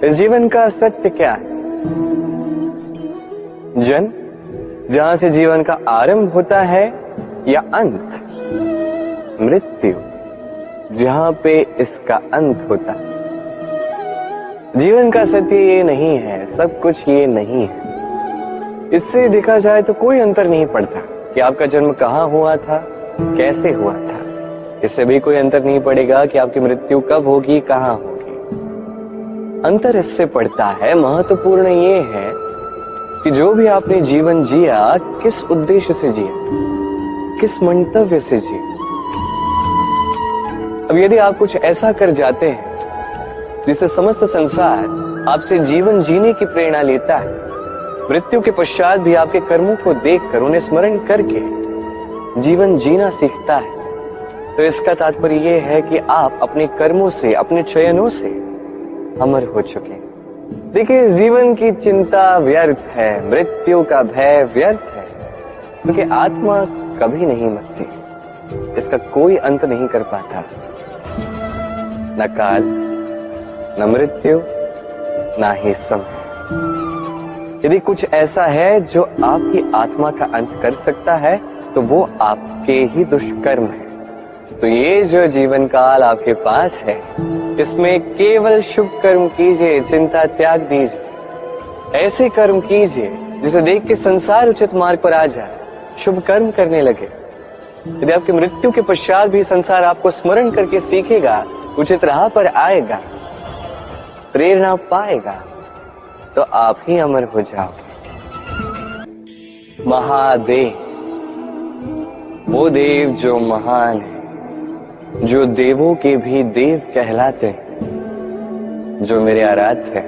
इस जीवन का सत्य क्या है? जन्म, जहां से जीवन का आरंभ होता है, या अंत? मृत्यु, जहां पे इसका अंत होता है। जीवन का सत्य ये नहीं है, सब कुछ ये नहीं है। इससे देखा जाए तो कोई अंतर नहीं पड़ता कि आपका जन्म कहां हुआ था, कैसे हुआ था। इससे भी कोई अंतर नहीं पड़ेगा कि आपकी मृत्यु कब होगी, कहां होगी। अंतर इससे पड़ता है, महत्वपूर्ण ये है कि जो भी आपने जीवन जिया, किस उद्देश्य से जिया, किस मंतव्य से जिया। अब यदि आप कुछ ऐसा कर जाते हैं जिससे समस्त संसार आपसे जीवन जीने की प्रेरणा लेता है, मृत्यु के पश्चात भी आपके कर्मों को देखकर, उन्हें स्मरण करके जीवन जीना सीखता है, तो इसका तात्पर्य यह है कि आप अपने कर्मों से, अपने चयनों से अमर हो चुके हैं। देखिए, जीवन की चिंता व्यर्थ है, मृत्यु का भय व्यर्थ है, क्योंकि आत्मा कभी नहीं मरती, इसका कोई अंत नहीं कर पाता। न काल, न मृत्यु, न ही समय। यदि कुछ ऐसा है जो आपकी आत्मा का अंत कर सकता है, तो वो आपके ही दुष्कर्म है। तो ये जो जीवन काल आपके पास है, इसमें केवल शुभ कर्म कीजिए, चिंता त्याग दीजिए। ऐसे कर्म कीजिए जिसे देख के संसार उचित मार्ग पर आ जाए, शुभ कर्म करने लगे। यदि आपकी मृत्यु के पश्चात भी संसार आपको स्मरण करके सीखेगा, उचित राह पर आएगा, प्रेरणा पाएगा, तो आप ही अमर हो जाओगे। महादेव, वो देव जो महान है, जो देवों के भी देव कहलाते हैं, जो मेरे आराध्य है।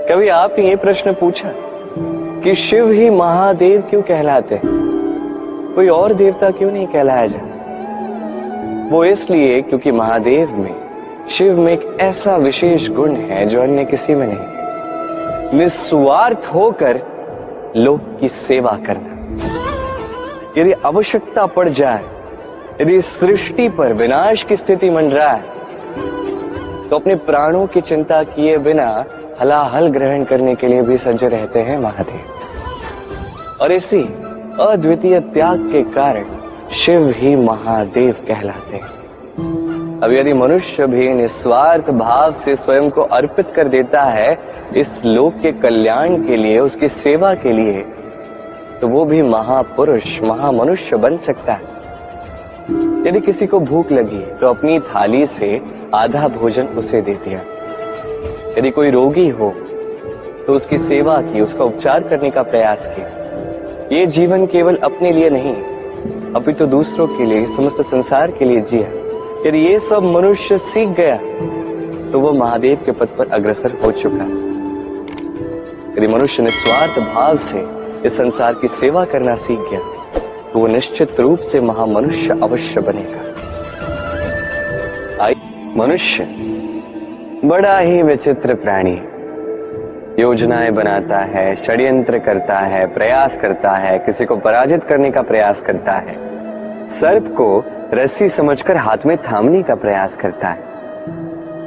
कभी आपने ये प्रश्न पूछा कि शिव ही महादेव क्यों कहलाते हैं, कोई और देवता क्यों नहीं कहलाया जाता? वो इसलिए क्योंकि महादेव में, शिव में एक ऐसा विशेष गुण है जो अन्य किसी में नहीं। निस्वार्थ होकर लोक की सेवा करना। यदि आवश्यकता पड़ जाए, यदि सृष्टि पर विनाश की स्थिति मंडरा है, तो अपने प्राणों की चिंता किए बिना हलाहल ग्रहण करने के लिए भी सज्ज रहते हैं महादेव। और इसी अद्वितीय त्याग के कारण शिव ही महादेव कहलाते हैं। अब यदि मनुष्य भी निस्वार्थ भाव से स्वयं को अर्पित कर देता है इस लोक के कल्याण के लिए, उसकी सेवा के लिए, तो वो भी महापुरुष, महामनुष्य बन सकता है। यदि किसी को भूख लगी तो अपनी थाली से आधा भोजन उसे दे दिया। यदि कोई रोगी हो तो उसकी सेवा की, उसका उपचार करने का प्रयास किया। ये जीवन केवल अपने लिए नहीं, अपितु दूसरों के लिए, समस्त संसार के लिए जिया। यदि ये सब मनुष्य सीख गया तो वो महादेव के पद पर अग्रसर हो चुका है। यदि मनुष्य निस्वार्थ भाव से इस संसार की सेवा करना सीख गया, तो वो निश्चित रूप से महामनुष्य अवश्य बनेगा। मनुष्य बड़ा ही विचित्र प्राणी, योजनाएं बनाता है, षड्यंत्र करता है, प्रयास करता है, किसी को पराजित करने का प्रयास करता है, सर्प को रस्सी समझकर हाथ में थामने का प्रयास करता है,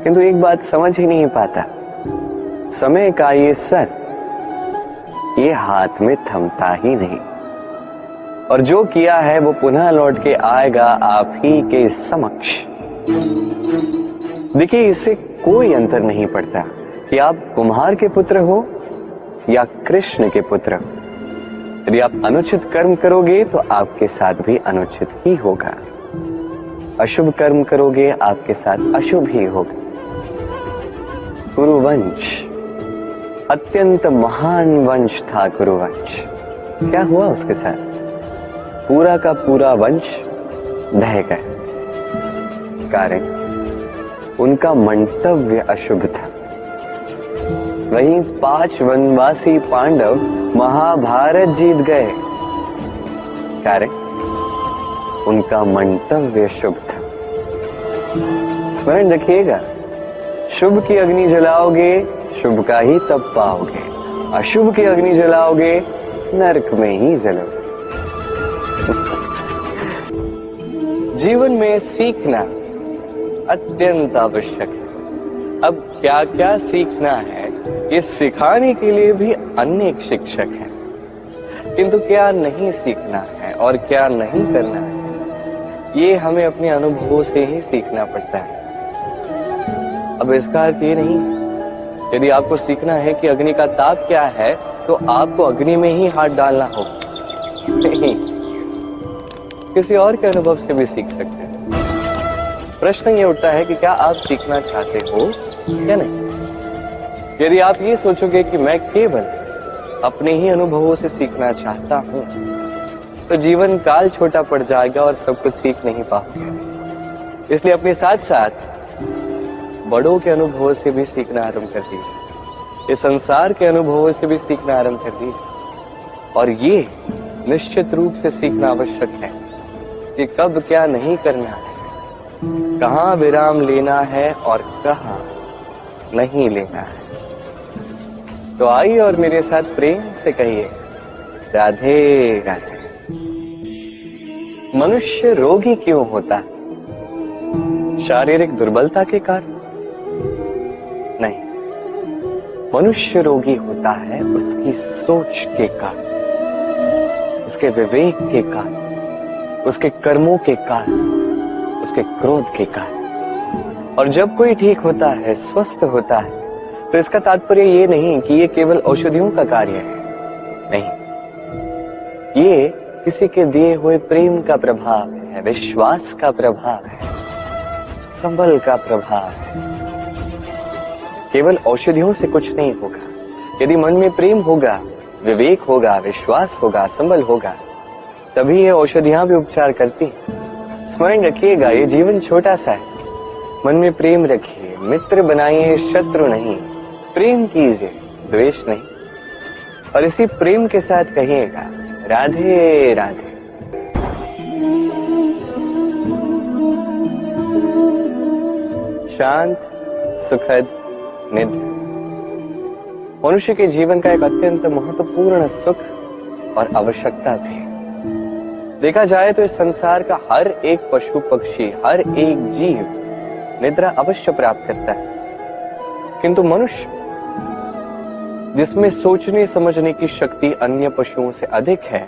किंतु एक बात समझ ही नहीं पाता, समय का ये सर्प ये हाथ में थमता ही नहीं, और जो किया है वो पुनः लौट के आएगा आप ही के समक्ष। देखिए, इससे कोई अंतर नहीं पड़ता कि आप कुम्हार के पुत्र हो या कृष्ण के पुत्र हो। यदि आप अनुचित कर्म करोगे तो आपके साथ भी अनुचित ही होगा, अशुभ कर्म करोगे आपके साथ अशुभ ही होगा। कुरुवंश अत्यंत महान वंश था। कुरुवंश क्या हुआ उसके साथ? पूरा का पूरा वंश ढह गया। कारण उनका मंतव्य अशुभ था। वहीं 5 वनवासी पांडव महाभारत जीत गए, कारण उनका मंतव्य शुभ था। स्मरण रखिएगा, शुभ की अग्नि जलाओगे शुभ का ही तप पाओगे, अशुभ की अग्नि जलाओगे नरक में ही जलोगे। जीवन में सीखना अत्यंत आवश्यक है। अब क्या क्या सीखना है, ये सिखाने के लिए भी अनेक शिक्षक हैं, किंतु क्या नहीं सीखना है और क्या नहीं करना है, ये हमें अपने अनुभवों से ही सीखना पड़ता है। अब इसका अर्थ ये नहीं है यदि आपको सीखना है कि अग्नि का ताप क्या है तो आपको अग्नि में ही हाथ डालना होगा, नहीं, किसी और के अनुभव से भी सीख सकते हैं। प्रश्न ये उठता है कि क्या आप सीखना चाहते हो या नहीं। यदि आप ये सोचोगे कि मैं केवल अपने ही अनुभवों से सीखना चाहता हूं तो जीवन काल छोटा पड़ जाएगा और सब कुछ सीख नहीं पाओगे। इसलिए अपने साथ साथ बड़ों के अनुभवों से भी सीखना आरंभ कर दीजिए, इस संसार के अनुभवों से भी सीखना आरंभ कर दीजिए। और ये निश्चित रूप से सीखना आवश्यक है कि कब क्या नहीं करना है, कहाँ विराम लेना है और कहाँ नहीं लेना है। तो आइए और मेरे साथ प्रेम से कहिए, राधे राधे। मनुष्य रोगी क्यों होता है? शारीरिक दुर्बलता के कारण? नहीं, मनुष्य रोगी होता है उसकी सोच के कारण, उसके विवेक के कारण, उसके कर्मों के कारण, उसके क्रोध के कारण। और जब कोई ठीक होता है, स्वस्थ होता है, तो इसका तात्पर्य ये नहीं कि ये केवल औषधियों का कार्य है, नहीं, ये किसी के दिए हुए प्रेम का प्रभाव है, विश्वास का प्रभाव है, संबल का प्रभाव है। केवल औषधियों से कुछ नहीं होगा। यदि मन में प्रेम होगा, विवेक होगा, विश्वास होगा, संबल होगा, तभी ये औषधियां भी उपचार करती हैं। स्मरण रखिएगा, ये जीवन छोटा सा है। मन में प्रेम रखिए, मित्र बनाइए, शत्रु नहीं। प्रेम कीजिए, द्वेष नहीं। और इसी प्रेम के साथ कहिएगा, राधे राधे। शांत, सुखद निद्रा मनुष्य के जीवन का एक अत्यंत महत्वपूर्ण सुख और आवश्यकता भी है। देखा जाए तो इस संसार का हर एक पशु पक्षी, हर एक जीव निद्रा अवश्य प्राप्त करता है, किंतु मनुष्य जिसमें सोचने समझने की शक्ति अन्य पशुओं से अधिक है,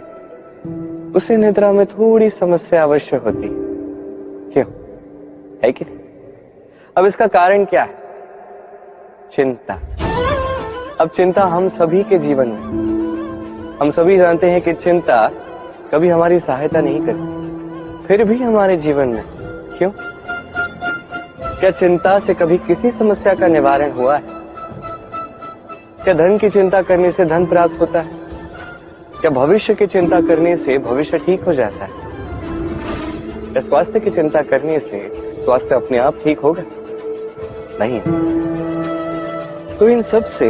उसे निद्रा में थोड़ी समस्या अवश्य होती है। क्यों? है कि नहीं? अब इसका कारण क्या है? चिंता। अब चिंता हम सभी के जीवन में, हम सभी जानते हैं कि चिंता कभी हमारी सहायता नहीं करती, फिर भी हमारे जीवन में क्यों? क्या चिंता से कभी किसी समस्या का निवारण हुआ है? क्या धन की चिंता करने से धन प्राप्त होता है? क्या भविष्य की चिंता करने से भविष्य ठीक हो जाता है? क्या स्वास्थ्य की चिंता करने से स्वास्थ्य अपने आप ठीक होगा? नहीं। तो इन सब से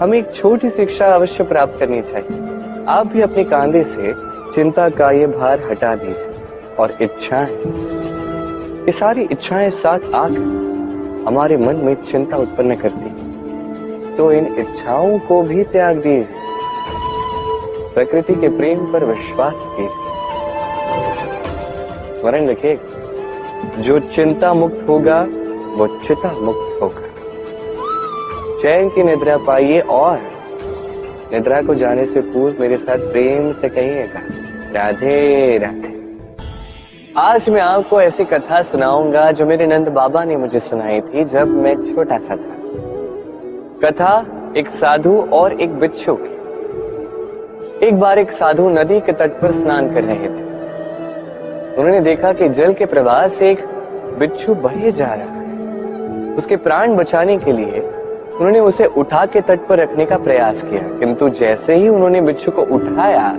हमें एक छोटी शिक्षा अवश्य प्राप्त करनी चाहिए। आप भी अपने कांधे से चिंता का ये भार हटा दीजिए और इच्छाएं, ये सारी इच्छाएं साथ आकर हमारे मन में चिंता उत्पन्न करती हैं। तो इन इच्छाओं को भी त्याग दीजिए, प्रकृति के प्रेम पर विश्वास कीजिए। स्मरण रखिए, जो चिंता मुक्त होगा वो चिता मुक्त होगा। चैन की निद्रा पाइए और निद्रा को जाने से पूर्व मेरे साथ प्रेम से कहिएगा, राधे राधे। आज मैं आपको ऐसी कथा सुनाऊंगा जो मेरे नंद बाबा ने मुझे सुनाई थी जब मैं छोटा सा था। कथा एक साधु और एक बिच्छू की। एक बार एक साधु नदी के तट पर स्नान कर रहे थे। उन्होंने देखा कि जल के प्रवाह से एक बिच्छू बहे जा रहा है। उसके प्राण बचाने के लिए उन्होंने उसे उठा के तट पर रखने का प्रयास किया, किंतु जैसे ही उन्होंने बिच्छू को उठाया,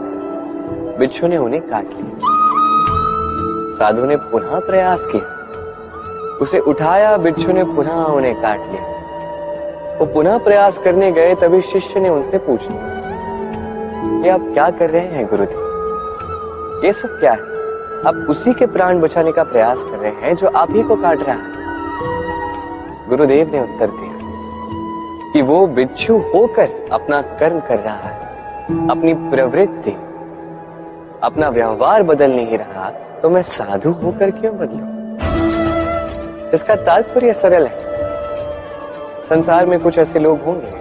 बिच्छू ने उन्हें काट लिया। साधु ने पुनः प्रयास किया, उसे उठाया, बिच्छू ने पुनः उन्हें काट लिया। वो पुनः प्रयास करने गए, तभी शिष्य ने उनसे पूछा, ये आप क्या कर रहे हैं गुरुदेव? ये सब क्या है? आप उसी के प्राण बचाने का प्रयास कर रहे हैं जो आप ही को काट रहा है। गुरुदेव ने उत्तर दिया कि वो बिच्छू होकर अपना कर्म कर रहा है, अपनी प्रवृत्ति, अपना व्यवहार बदल नहीं रहा, तो मैं साधु होकर क्यों बदलूं? इसका तात्पर्य सरल है। संसार में कुछ ऐसे लोग होंगे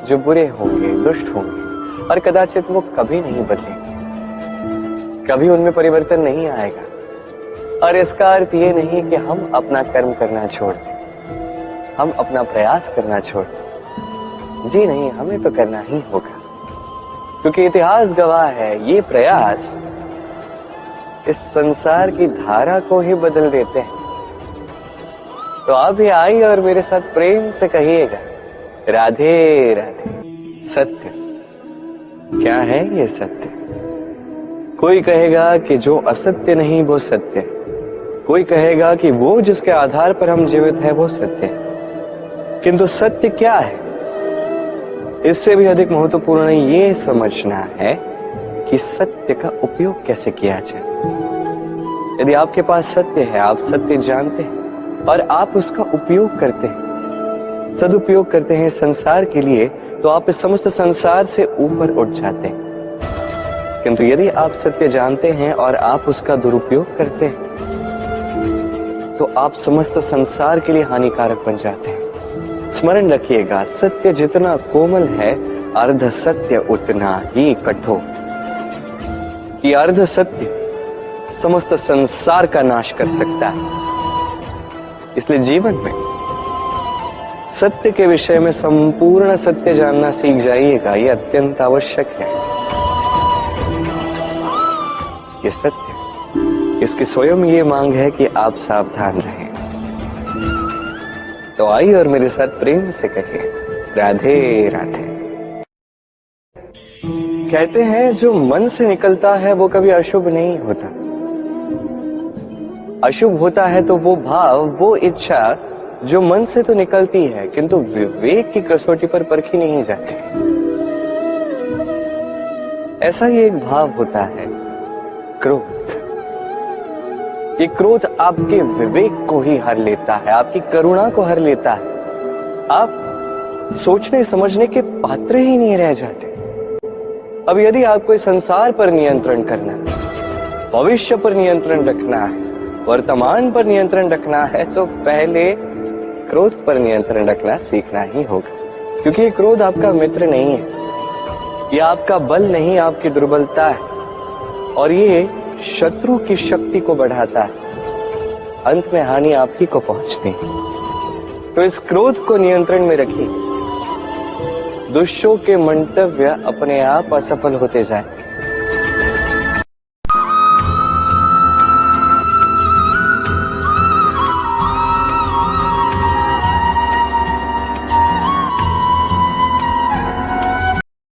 जो बुरे होंगे, दुष्ट होंगे, और कदाचित वो कभी नहीं बदलेंगे, कभी उनमें परिवर्तन नहीं आएगा। और इसका अर्थ ये नहीं कि हम अपना कर्म करना छोड़ दें, हम अपना प्रयास करना छोड़ दें। जी नहीं, हमें तो करना ही होगा, क्योंकि इतिहास गवाह है ये प्रयास इस संसार की धारा को ही बदल देते हैं। तो आप भी आइए और मेरे साथ प्रेम से कहिएगा, राधे राधे। सत्य क्या है ये सत्य? कोई कहेगा कि जो असत्य नहीं वो सत्य, कोई कहेगा कि वो जिसके आधार पर हम जीवित हैं वो सत्य है। किंतु सत्य क्या है? इससे भी अधिक महत्वपूर्ण ये समझना है कि सत्य का उपयोग कैसे किया जाए। यदि आपके पास सत्य है, आप सत्य जानते हैं और आप उसका उपयोग करते हैं, सदुपयोग करते हैं संसार के लिए, तो आप इस समस्त संसार से ऊपर उठ जाते हैं। किंतु यदि आप सत्य जानते हैं और आप उसका दुरुपयोग करते हैं, तो आप समस्त संसार के लिए हानिकारक बन जाते हैं। स्मरण रखिएगा, सत्य जितना कोमल है, अर्ध सत्य उतना ही कठोर। ये अर्ध सत्य समस्त संसार का नाश कर सकता है। इसलिए जीवन में सत्य के विषय में संपूर्ण सत्य जानना सीख जाइएगा, यह अत्यंत आवश्यक है। ये सत्य, इसकी स्वयं ये मांग है कि आप सावधान रहें। तो आइए और मेरे साथ प्रेम से कहिए, राधे राधे। कहते हैं जो मन से निकलता है वो कभी अशुभ नहीं होता। अशुभ होता है तो वो भाव, वो इच्छा जो मन से तो निकलती है किंतु विवेक की कसौटी पर परखी नहीं जाती। ऐसा ही एक भाव होता है क्रोध। ये क्रोध आपके विवेक को ही हर लेता है, आपकी करुणा को हर लेता है। आप सोचने समझने के पात्र ही नहीं रह जाते। अब यदि आपको इस संसार पर नियंत्रण करना है, भविष्य पर नियंत्रण रखना है, वर्तमान पर नियंत्रण रखना है, तो पहले क्रोध पर नियंत्रण रखना सीखना ही होगा। क्योंकि ये क्रोध आपका मित्र नहीं है, ये आपका बल नहीं, आपकी दुर्बलता है, और ये शत्रु की शक्ति को बढ़ाता है। अंत में हानि आप ही को पहुंचती है। तो इस क्रोध को नियंत्रण में रखिए। दुष्टों के मंतव्य अपने आप असफल होते जाएंगे।